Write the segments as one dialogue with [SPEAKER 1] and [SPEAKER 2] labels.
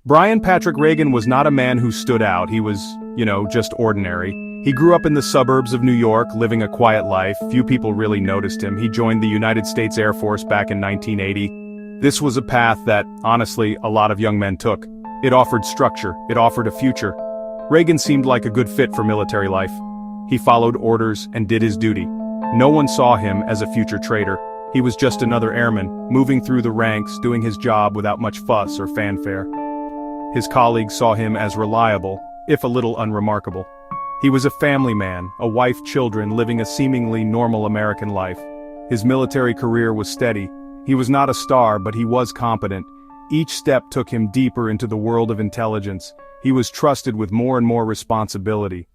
[SPEAKER 1] Brian Patrick Regan was not a man who stood out. He was, just ordinary. He grew up in the suburbs of New York, living a quiet life. Few people really noticed him. He joined the United States Air Force back in 1980. This was a path that, honestly, a lot of young men took. It offered structure. It offered a future. Regan seemed like a good fit for military life. He followed orders and did his duty. No one saw him as a future traitor. He was just another airman, moving through the ranks, doing his job without much fuss or fanfare. His colleagues saw him as reliable, if a little unremarkable. He was a family man, a wife, children, living a seemingly normal American life. His military career was steady. He was not a star, but he was competent. Each step took him deeper into the world of intelligence. He was trusted with more and more responsibility.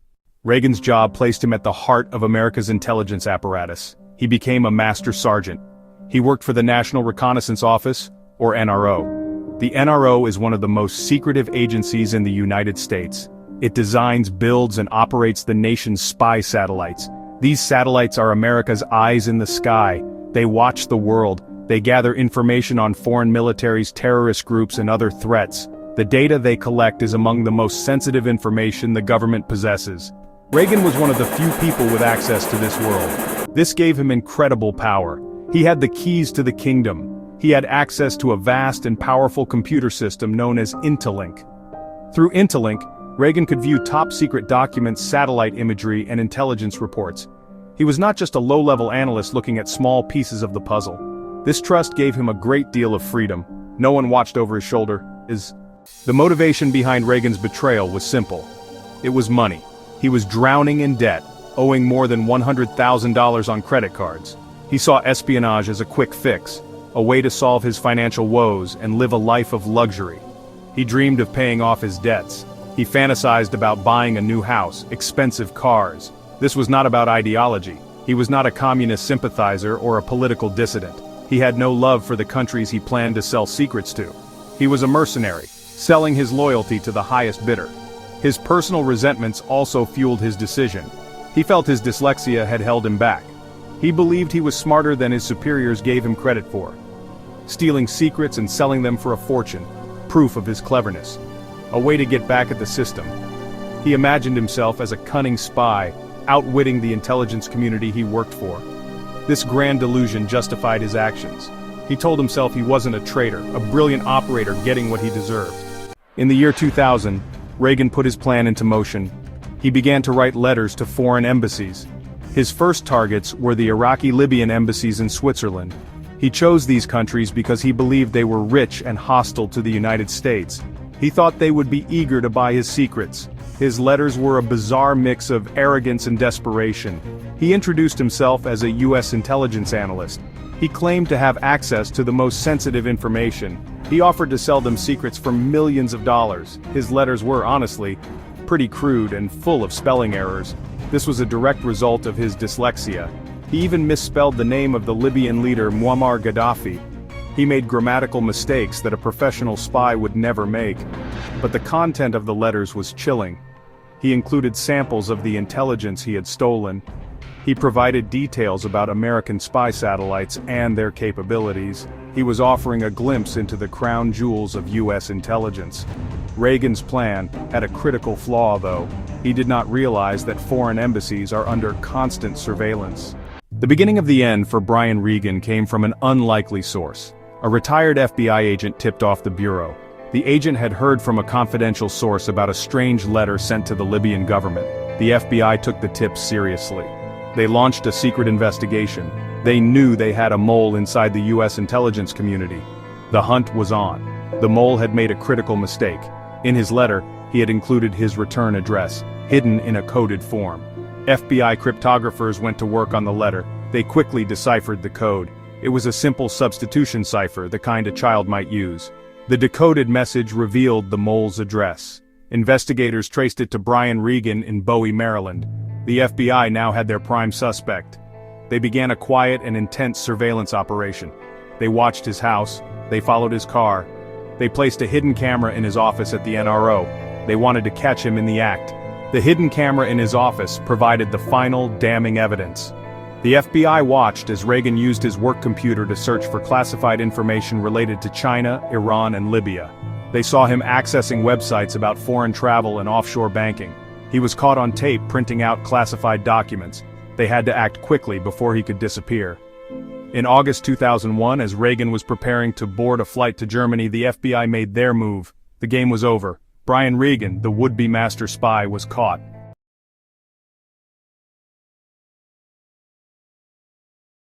[SPEAKER 1] Reagan's job placed him at the heart of America's intelligence apparatus. He became a master sergeant. He worked for the National Reconnaissance Office, or NRO. The NRO is one of the most secretive agencies in the United States. It designs, builds, and operates the nation's spy satellites. These satellites are America's eyes in the sky. They watch the world. They gather information on foreign militaries, terrorist groups, and other threats. The data they collect is among the most sensitive information the government possesses. Reagan was one of the few people with access to this world. This gave him incredible power. He had the keys to the kingdom. He had access to a vast and powerful computer system known as Interlink. Through Interlink, Reagan could view top-secret documents, satellite imagery, and intelligence reports. He was not just a low-level analyst looking at small pieces of the puzzle. This trust gave him a great deal of freedom. No one watched over his shoulder. The motivation behind Reagan's betrayal was simple. It was money. He was drowning in debt, owing more than $100,000 on credit cards. He saw espionage as a quick fix, a way to solve his financial woes and live a life of luxury. He dreamed of paying off his debts. He fantasized about buying a new house, expensive cars. This was not about ideology. He was not a communist sympathizer or a political dissident. He had no love for the countries he planned to sell secrets to. He was a mercenary, selling his loyalty to the highest bidder. His personal resentments also fueled his decision. He felt his dyslexia had held him back. He believed he was smarter than his superiors gave him credit for. Stealing secrets and selling them for a fortune, proof of his cleverness. A way to get back at the system. He imagined himself as a cunning spy, outwitting the intelligence community he worked for. This grand delusion justified his actions. He told himself he wasn't a traitor, a brilliant operator getting what he deserved. In the year 2000, Reagan put his plan into motion. He began to write letters to foreign embassies. His first targets were the Iraqi-Libyan embassies in Switzerland. He chose these countries because he believed they were rich and hostile to the United States. He thought they would be eager to buy his secrets. His letters were a bizarre mix of arrogance and desperation. He introduced himself as a U.S. intelligence analyst. He claimed to have access to the most sensitive information. He offered to sell them secrets for millions of dollars. His letters were, honestly, pretty crude and full of spelling errors. This was a direct result of his dyslexia. He even misspelled the name of the Libyan leader Muammar Gaddafi. He made grammatical mistakes that a professional spy would never make. But the content of the letters was chilling. He included samples of the intelligence he had stolen. He provided details about American spy satellites and their capabilities. He was offering a glimpse into the crown jewels of U.S. intelligence. Reagan's plan had a critical flaw, though. He did not realize that foreign embassies are under constant surveillance. The beginning of the end for Brian Regan came from an unlikely source. A retired FBI agent tipped off the bureau. The agent had heard from a confidential source about a strange letter sent to the Libyan government. The FBI took the tip seriously. They launched a secret investigation. They knew they had a mole inside the U.S. intelligence community. The hunt was on. The mole had made a critical mistake. In his letter, he had included his return address, hidden in a coded form. FBI cryptographers went to work on the letter. They quickly deciphered the code. It was a simple substitution cipher, the kind a child might use. The decoded message revealed the mole's address. Investigators traced it to Brian Regan in Bowie, Maryland. The FBI now had their prime suspect. They began a quiet and intense surveillance operation. They watched his house. They followed his car. They placed a hidden camera in his office at the NRO. They wanted to catch him in the act. The hidden camera in his office provided the final, damning evidence. The FBI watched as Reagan used his work computer to search for classified information related to China, Iran, and Libya. They saw him accessing websites about foreign travel and offshore banking. He was caught on tape printing out classified documents. They had to act quickly before he could disappear. In August 2001, as Regan was preparing to board a flight to Germany, the FBI made their move. The game was over. Brian Regan, the would-be master spy, was caught.